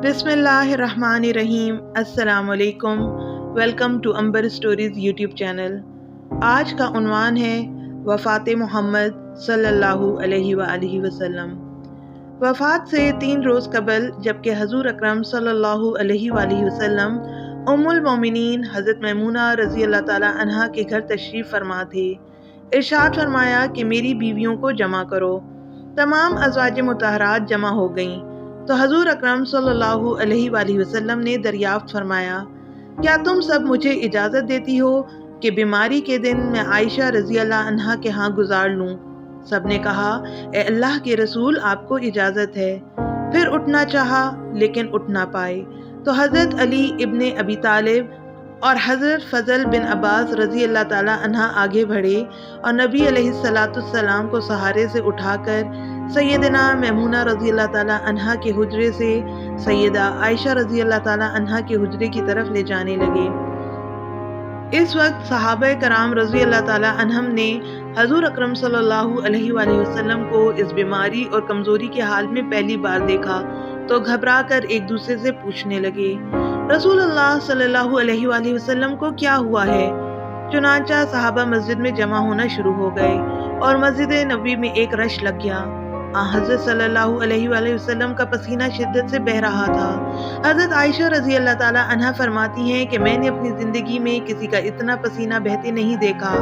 بسم اللہ الرحمن الرحیم۔ السلام علیکم، welcome to Amber stories YouTube channel. آج کا عنوان ہے وفات محمد صلی اللہ علیہ وآلہ وسلم۔ وفات سے 3 روز قبل جبکہ حضور اکرم صلی اللہ علیہ وآلہ وسلم ام المومنین حضرت میمونہ رضی اللہ تعالی عنہا کے گھر تشریف فرما تھے، ارشاد فرمایا کہ میری بیویوں کو جمع کرو۔ تمام ازواج مطہرات جمع ہو گئیں تو حضور اکرم صلی اللہ علیہ وآلہ وسلم نے دریافت فرمایا، کیا تم سب مجھے اجازت دیتی ہو کہ بیماری کے دن میں عائشہ رضی اللہ عنہا کے ہاں گزار لوں؟ سب نے کہا، اے اللہ کے رسول، آپ کو اجازت ہے۔ پھر اٹھنا چاہا لیکن اٹھ نہ پائے تو حضرت علی ابن ابی طالب اور حضرت فضل بن عباس رضی اللہ تعالیٰ عنہ آگے بڑھے اور نبی علیہ السلام کو سہارے سے اٹھا کر سیدنا میمونہ رضی اللہ تعالیٰ عنہا کے حجرے سے سیدہ عائشہ رضی اللہ تعالیٰ عنہا کے حجرے کی طرف لے جانے لگے۔ اس وقت صحابہ کرام رضی اللہ تعالیٰ عنہم نے حضور اکرم صلی اللہ علیہ وآلہ وسلم کو اس بیماری اور کمزوری کے حال میں پہلی بار دیکھا تو گھبرا کر ایک دوسرے سے پوچھنے لگے، رسول اللہ صلی اللہ علیہ وآلہ وسلم کو کیا ہوا ہے؟ چنانچہ صحابہ مسجد میں جمع ہونا شروع ہو گئے اور مسجد نبوی میں ایک رش لگ گیا۔ حضرت صلی اللہ علیہ وآلہ وسلم کا پسینہ شدت سے بہہ رہا تھا۔ حضرت عائشہ رضی اللہ تعالیٰ عنہا فرماتی ہیں کہ میں نے اپنی زندگی میں کسی کا اتنا پسینہ بہتے نہیں دیکھا،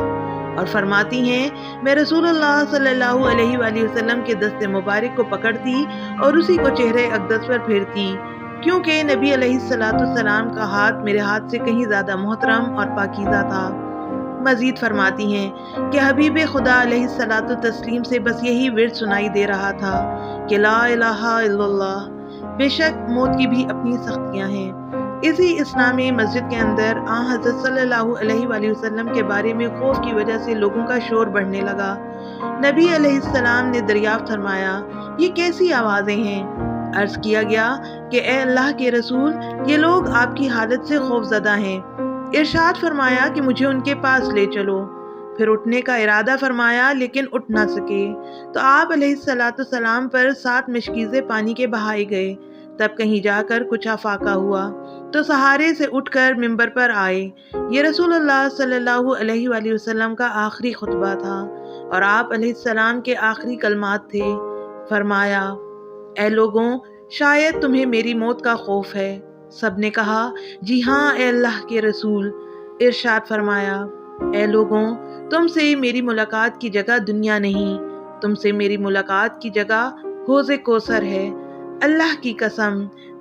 اور فرماتی ہیں میں رسول اللہ صلی اللہ علیہ وآلہ وسلم کے دست مبارک کو پکڑتی اور اسی کو چہرے اقدس پر پھیرتی، کیونکہ نبی علیہ السلام کا ہاتھ میرے ہاتھ سے کہیں زیادہ محترم اور پاکیزہ تھا۔ مزید فرماتی ہیں کہ حبیب خدا علیہ السلام سے بس یہی ورد سنائی دے رہا تھا کہ لا الہ الا اللہ، بے شک موت کی بھی اپنی سختیاں ہیں۔ اسی اسلامی مسجد کے اندر حضرت صلی اللہ علیہ وآلہ وسلم کے بارے میں خوف کی وجہ سے لوگوں کا شور بڑھنے لگا۔ نبی علیہ السلام نے دریافت فرمایا، یہ کیسی آوازیں ہیں؟ عرض کیا گیا کہ اے اللہ کے رسول، یہ لوگ آپ کی حالت سے خوف زدہ ہیں۔ ارشاد فرمایا کہ مجھے ان کے پاس لے چلو۔ پھر اٹھنے کا ارادہ فرمایا لیکن اٹھ نہ سکے تو آپ علیہ السلام پر 7 مشکیزیں پانی کے بہائے گئے۔ تب کہیں جا کر کچھ افاقہ ہوا تو سہارے سے اٹھ کر ممبر پر آئے۔ یہ رسول اللہ صلی اللہ علیہ وآلہ وسلم کا آخری خطبہ تھا اور آپ علیہ السلام کے آخری کلمات تھے۔ فرمایا، اے لوگوں، شاید تمہیں میری موت کا خوف ہے۔ سب نے کہا، جی ہاں اے اللہ کے رسول۔ ارشاد فرمایا، اے لوگوں، تم سے میری ملاقات کی جگہ دنیا نہیں، تم سے میری ملاقات کی جگہ حوض کوثر ہے۔ اللہ کی قسم،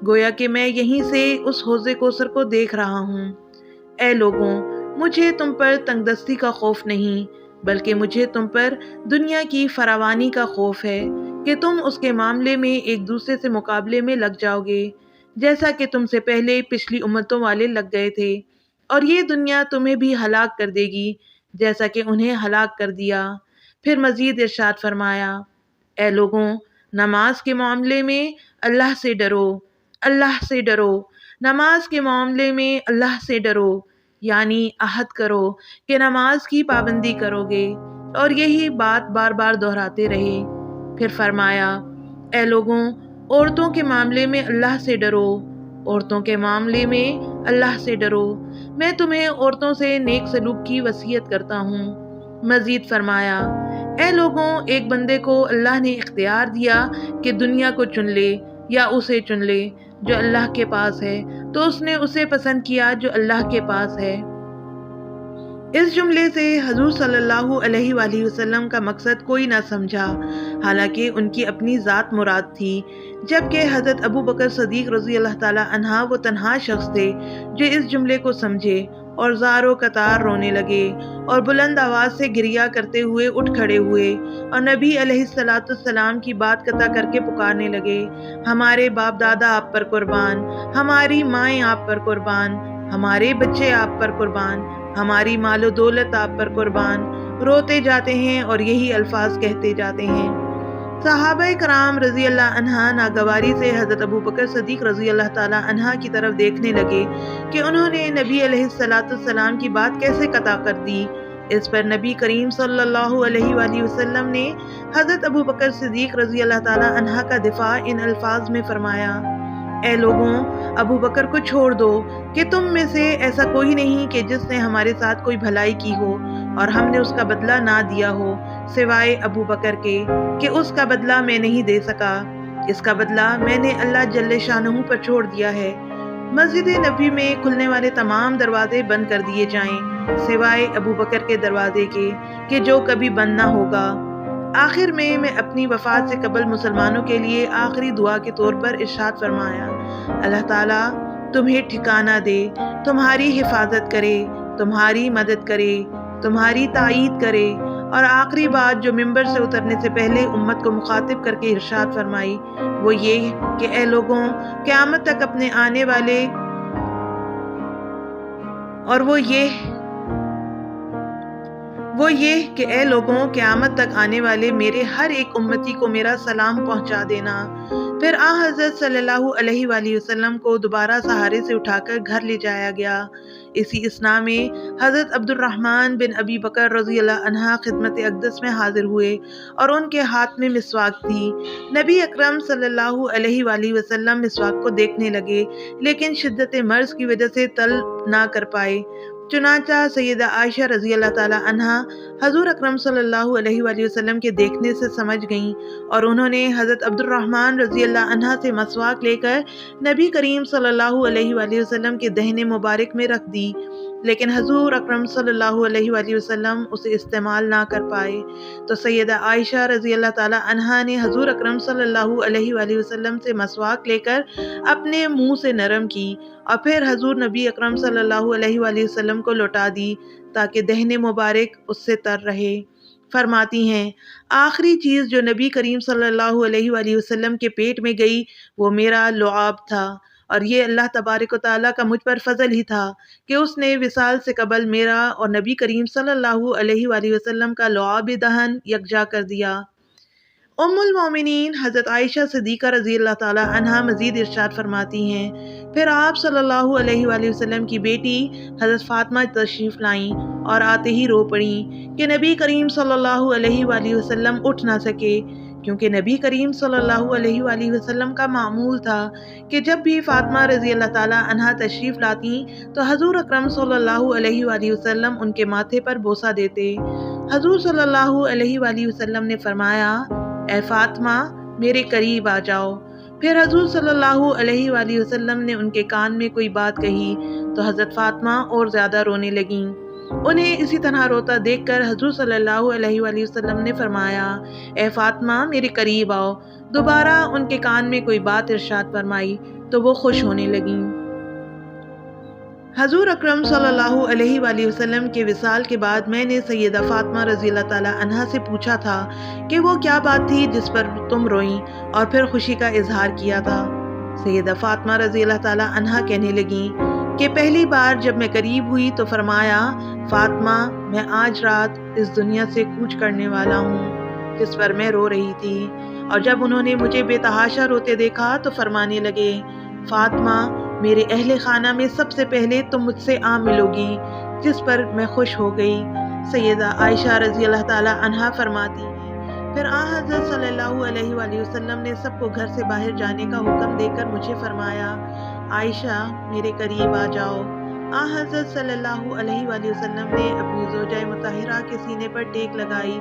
گویا کہ میں یہیں سے اس حوض کوثر کو دیکھ رہا ہوں۔ اے لوگوں، مجھے تم پر تنگ دستی کا خوف نہیں، بلکہ مجھے تم پر دنیا کی فراوانی کا خوف ہے کہ تم اس کے معاملے میں ایک دوسرے سے مقابلے میں لگ جاؤ گے، جیسا کہ تم سے پہلے پچھلی امتوں والے لگ گئے تھے، اور یہ دنیا تمہیں بھی ہلاک کر دے گی جیسا کہ انہیں ہلاک کر دیا۔ پھر مزید ارشاد فرمایا، اے لوگوں، نماز کے معاملے میں اللہ سے ڈرو، اللہ سے ڈرو، نماز کے معاملے میں اللہ سے ڈرو، یعنی عہد کرو کہ نماز کی پابندی کرو گے، اور یہی بات بار بار دہراتے رہے۔ پھر فرمایا، اے لوگوں، عورتوں کے معاملے میں اللہ سے ڈرو، عورتوں کے معاملے میں اللہ سے ڈرو، میں تمہیں عورتوں سے نیک سلوک کی وصیت کرتا ہوں۔ مزید فرمایا، اے لوگوں، ایک بندے کو اللہ نے اختیار دیا کہ دنیا کو چن لے یا اسے چن لے جو اللہ کے پاس ہے، تو اس نے اسے پسند کیا جو اللہ کے پاس ہے۔ اس جملے سے حضور صلی اللہ علیہ وآلہ وسلم کا مقصد کوئی نہ سمجھا، حالانکہ ان کی اپنی ذات مراد تھی، جبکہ حضرت ابو بکر صدیق رضی اللہ تعالی عنہ وہ تنہا شخص تھے جو اس جملے کو سمجھے اور زار و قطار رونے لگے اور بلند آواز سے گریہ کرتے ہوئے اٹھ کھڑے ہوئے اور نبی علیہ السلام کی بات قطع کر کے پکارنے لگے، ہمارے باپ دادا آپ پر قربان، ہماری مائیں آپ پر قربان، ہمارے بچے آپ پر قربان، ہماری مال و دولت آپ پر قربان۔ روتے جاتے ہیں اور یہی الفاظ کہتے جاتے ہیں۔ صحابہ کرام رضی اللہ عنہ ناگواری سے حضرت ابو بکر صدیق رضی اللہ تعالی عنہ کی طرف دیکھنے لگے کہ انہوں نے نبی علیہ السلام کی بات کیسے قطع کر دی۔ اس پر نبی کریم صلی اللہ علیہ وآلہ وسلم نے حضرت ابو بکر صدیق رضی اللہ تعالی عنہ کا دفاع ان الفاظ میں فرمایا، اے لوگوں، ابو بکر کو چھوڑ دو کہ تم میں سے ایسا کوئی نہیں کہ جس نے ہمارے ساتھ کوئی بھلائی کی ہو اور ہم نے اس کا بدلہ نہ دیا ہو، سوائے ابو بکر کے کہ اس کا بدلہ میں نہیں دے سکا۔ اس کا بدلہ میں نے اللہ جل شانہ پر چھوڑ دیا ہے۔ مسجد نبی میں کھلنے والے تمام دروازے بند کر دیے جائیں سوائے ابو بکر کے دروازے کے کہ جو کبھی بند نہ ہوگا۔ آخر میں اپنی وفات سے قبل مسلمانوں کے لیے آخری دعا کے طور پر ارشاد فرمایا، اللہ تعالیٰ تمہیں ٹھکانہ دے، تمہاری حفاظت کرے، تمہاری مدد کرے، تمہاری تائید کرے۔ اور آخری بات جو ممبر سے اترنے سے پہلے امت کو مخاطب کر کے ارشاد فرمائی وہ یہ کہ اے لوگوں، قیامت تک اپنے آنے والے اور وہ یہ کہ اے لوگوں، قیامت تک آنے والے میرے ہر ایک امتی کو میرا سلام پہنچا دینا۔ پھر حضرت صلی اللہ علیہ وآلہ وسلم کو دوبارہ سہارے سے اٹھا کر گھر لے جایا گیا۔ اسی اثناء میں حضرت عبد الرحمن بن ابی بکر رضی اللہ عنہ خدمت اقدس میں حاضر ہوئے اور ان کے ہاتھ میں مسواک تھی۔ نبی اکرم صلی اللہ علیہ وآلہ وسلم مسواک کو دیکھنے لگے لیکن شدت مرض کی وجہ سے طلب نہ کر پائے۔ چنانچہ سیدہ عائشہ رضی اللہ تعالی عنہا حضور اکرم صلی اللہ علیہ وآلہ وسلم کے دیکھنے سے سمجھ گئیں اور انہوں نے حضرت عبد الرحمن رضی اللہ عنہ سے مسواک لے کر نبی کریم صلی اللہ علیہ وآلہ وسلم کے دہنے مبارک میں رکھ دی، لیکن حضور اکرم صلی اللہ علیہ وآلہ وسلم اسے استعمال نہ کر پائے۔ تو سیدہ عائشہ رضی اللہ تعالی عنہا نے حضور اکرم صلی اللہ علیہ وآلہ وسلم سے مسواک لے کر اپنے منہ سے نرم کی اور پھر حضور نبی اکرم صلی اللہ علیہ وآلہ وسلم کو لوٹا دی تاکہ دہنے مبارک اس سے تر رہے۔ فرماتی ہیں آخری چیز جو نبی کریم صلی اللہ علیہ وآلہ وسلم کے پیٹ میں گئی وہ میرا لعاب تھا، اور یہ اللہ تبارک و تعالیٰ کا مجھ پر فضل ہی تھا کہ اس نے وصال سے قبل میرا اور نبی کریم صلی اللہ علیہ وآلہ وسلم کا لعاب دہن یکجا کر دیا۔ ام المومنین حضرت عائشہ صدیقہ رضی اللہ تعالی عنہا مزید ارشاد فرماتی ہیں پھر آپ صلی اللہ علیہ وآلہ وسلم کی بیٹی حضرت فاطمہ تشریف لائیں اور آتے ہی رو پڑیں کہ نبی کریم صلی اللہ علیہ وآلہ وسلم اٹھ نہ سکے، کیونکہ نبی کریم صلی اللہ علیہ وآلہ وسلم کا معمول تھا کہ جب بھی فاطمہ رضی اللہ تعالی عنہا تشریف لاتی تو حضور اکرم صلی اللہ علیہ وآلہ وسلم ان کے ماتھے پر بوسہ دیتے۔ حضور صلی اللہ علیہ وآلہ وسلم نے فرمایا اے فاطمہ میرے قریب آ جاؤ۔ پھر حضور صلی اللہ علیہ وآلہ وسلم نے ان کے کان میں کوئی بات کہی تو حضرت فاطمہ اور زیادہ رونے لگیں۔ انہیں اسی طرح روتا دیکھ کر حضور صلی اللہ علیہ وآلہ وسلم نے فرمایا اے فاطمہ میرے قریب آؤ۔ دوبارہ ان کے کان میں کوئی بات ارشاد فرمائی تو وہ خوش ہونے لگیں۔ حضور اکرم صلی اللہ علیہ وآلہ وسلم کے وصال کے بعد میں نے سیدہ فاطمہ رضی اللہ تعالی عنہا سے پوچھا تھا کہ وہ کیا بات تھی جس پر تم روئیں اور پھر خوشی کا اظہار کیا تھا۔ سیدہ فاطمہ رضی اللہ تعالی عنہا کہنے لگیں کہ پہلی بار جب میں قریب ہوئی تو فرمایا فاطمہ میں آج رات اس دنیا سے کوچ کرنے والا ہوں، جس پر میں رو رہی تھی، اور جب انہوں نے مجھے بے تحاشا روتے دیکھا تو فرمانے لگے فاطمہ میرے اہل خانہ میں سب سے پہلے تم مجھ سے ملو گی، جس پر میں خوش ہو گئی۔ سیدہ عائشہ رضی اللہ تعالی عنہا فرماتی ہیں پھر حضرت صلی اللہ علیہ وآلہ وسلم نے سب کو گھر سے باہر جانے کا حکم دے کر مجھے فرمایا عائشہ میرے قریب آ جاؤ۔ حضرت صلی اللہ علیہ وآلہ وسلم نے اپنی زوجہ مطہرہ کے سینے پر ٹیک لگائی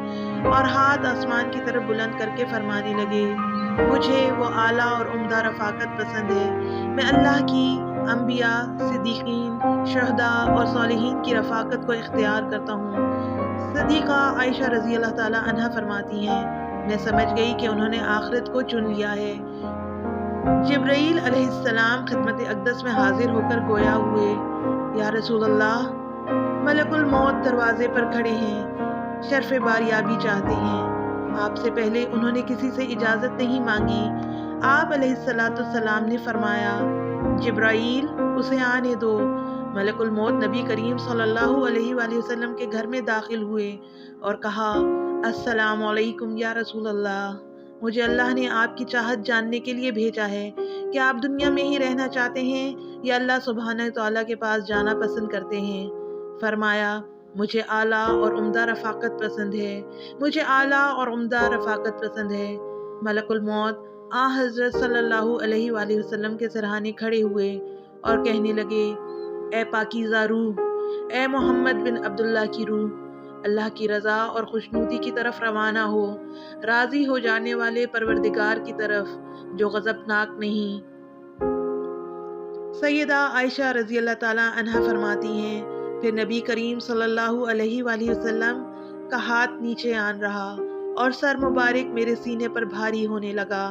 اور ہاتھ آسمان کی طرف بلند کر کے فرمانے لگے مجھے وہ اعلیٰ اور عمدہ رفاقت پسند ہے، میں اللہ کی انبیاء، صدیقین، شہداء اور صالحین کی رفاقت کو اختیار کرتا ہوں۔ صدیقہ عائشہ رضی اللہ تعالی عنہا فرماتی ہیں میں سمجھ گئی کہ انہوں نے آخرت کو چن لیا ہے۔ جبرائیل علیہ السلام خدمت اقدس میں حاضر ہو کر گویا ہوئے یا رسول اللہ ملک الموت دروازے پر کھڑے ہیں، شرف باریابی چاہتے ہیں۔ آپ سے پہلے انہوں نے کسی سے اجازت نہیں مانگی۔ آپ علیہ السلام نے فرمایا جبرائیل اسے آنے دو۔ ملک الموت نبی کریم صلی اللہ علیہ وآلہ وسلم کے گھر میں داخل ہوئے اور کہا السلام علیکم یا رسول اللہ، مجھے اللہ نے آپ کی چاہت جاننے کے لیے بھیجا ہے کہ آپ دنیا میں ہی رہنا چاہتے ہیں یا اللہ سبحانہ تعالیٰ کے پاس جانا پسند کرتے ہیں۔ فرمایا مجھے اعلیٰ اور عمدہ رفاقت پسند ہے، مجھے اعلیٰ اور عمدہ رفاقت پسند ہے۔ ملک الموت حضرت صلی اللہ علیہ وآلہ وسلم کے سرہانے کھڑے ہوئے اور کہنے لگے، اے پاکیزہ روح، اے محمد بن عبداللہ کی روح، اللہ کی رضا اور خوشنودی کی طرف روانہ ہو، راضی ہو جانے والے پروردگار کی طرف جو غضبناک نہیں۔ سیدہ عائشہ رضی اللہ تعالیٰ عنہا فرماتی ہیں، پھر نبی کریم صلی اللہ علیہ وآلہ وسلم کا ہاتھ نیچے آن رہا اور سر مبارک میرے سینے پر بھاری ہونے لگا۔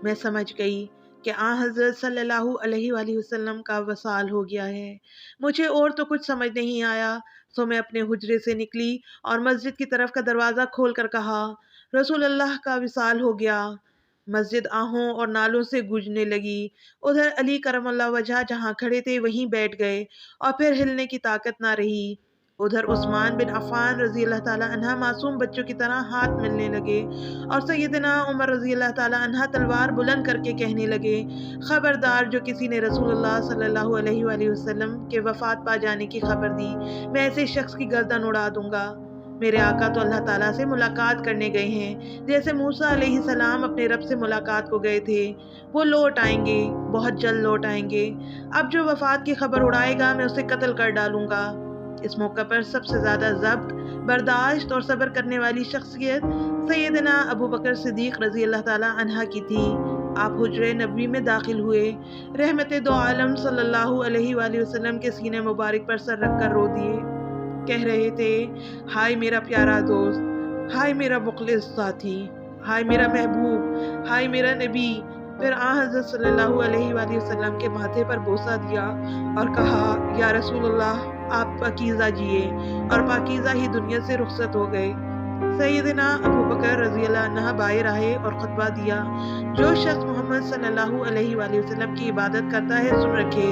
میں سمجھ گئی کہ حضرت صلی اللہ علیہ وآلہ وسلم کا وصال ہو گیا ہے۔ مجھے اور تو کچھ سمجھ نہیں آیا، سو میں اپنے حجرے سے نکلی اور مسجد کی طرف کا دروازہ کھول کر کہا، رسول اللہ کا وصال ہو گیا۔ مسجد آہوں اور نالوں سے گونجنے لگی۔ ادھر علی کرم اللہ وجہ جہاں کھڑے تھے وہیں بیٹھ گئے اور پھر ہلنے کی طاقت نہ رہی۔ ادھر عثمان بن عفان رضی اللہ تعالیٰ عنہ معصوم بچوں کی طرح ہاتھ ملنے لگے اور سیدنا عمر رضی اللہ تعالیٰ عنہ تلوار بلند کر کے کہنے لگے، خبردار جو کسی نے رسول اللہ صلی اللہ علیہ وآلہ وسلم کے وفات پا جانے کی خبر دی، میں ایسے شخص کی گردن اڑا دوں گا۔ میرے آقا تو اللہ تعالیٰ سے ملاقات کرنے گئے ہیں، جیسے موسیٰ علیہ السلام اپنے رب سے ملاقات کو گئے تھے۔ وہ لوٹ آئیں گے، بہت جلد لوٹ آئیں گے۔ اب جو وفات کی خبر اڑائے گا میں اسے قتل کر ڈالوں گا۔ اس موقع پر سب سے زیادہ ضبط، برداشت اور صبر کرنے والی شخصیت سیدنا ابو بکر صدیق رضی اللہ تعالیٰ عنہ کی تھی۔ آپ حجرہ نبوی میں داخل ہوئے، رحمت دو عالم صلی اللہ علیہ وآلہ وسلم کے سینے مبارک پر سر رکھ کر رو دیے۔ کہہ رہے تھے، ہائے میرا پیارا دوست، ہائے میرا مخلص ساتھی، ہائے میرا محبوب، ہائے میرا نبی۔ پھر حضرت صلی اللہ علیہ وآلہ وسلم کے ماتھے پر بوسہ دیا اور کہا، یا رسول اللہ، آپ پاکیزہ جیے، اور پاکیزہ ہی دنیا سے رخصت ہو گئے۔ سیدنا ابو بکر رضی اللہ عنہ باہر آئے اور خطبہ دیا، جو شخص محمد صلی اللہ علیہ وآلہ وسلم کی عبادت کرتا ہے سن رکھے،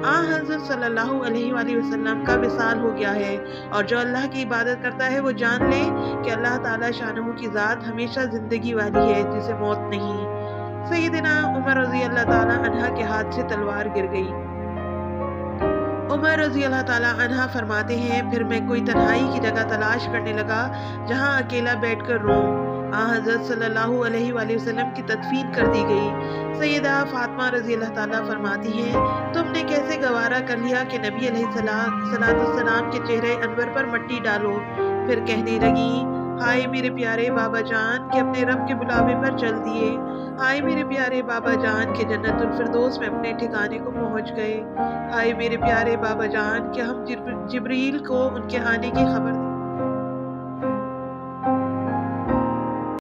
حضرت صلی اللہ علیہ وآلہ وسلم کا وصال ہو گیا ہے، اور جو اللہ کی عبادت کرتا ہے وہ جان لے کہ اللہ تعالیٰ شانہ کی ذات ہمیشہ زندگی والی ہے جسے موت نہیں۔ سیدنا عمر رضی اللہ تعالیٰ عنہ کے ہاتھ سے تلوار گر گئی۔ عمر رضی اللہ تعالیٰ عنہ فرماتے ہیں، پھر میں کوئی تنہائی کی جگہ تلاش کرنے لگا جہاں اکیلا بیٹھ کر روں۔ حضرت صلی اللہ علیہ وآلہ وسلم کی تدفین کر دی گئی۔ سیدہ فاطمہ رضی اللہ تعالیٰ فرماتی ہیں، تم نے کیسے گوارا کر لیا کہ نبی علیہ السلام کے چہرے انور پر مٹی ڈالو؟ پھر کہنے لگی، ہائے میرے پیارے بابا جان کہ اپنے رب کے بلاوے پر چل دیے، ہائے میرے پیارے بابا جان کہ جنت الفردوس میں اپنے ٹھکانے کو پہنچ گئے، ہائے میرے پیارے بابا جان کہ ہم جبریل کو ان کے آنے کی خبر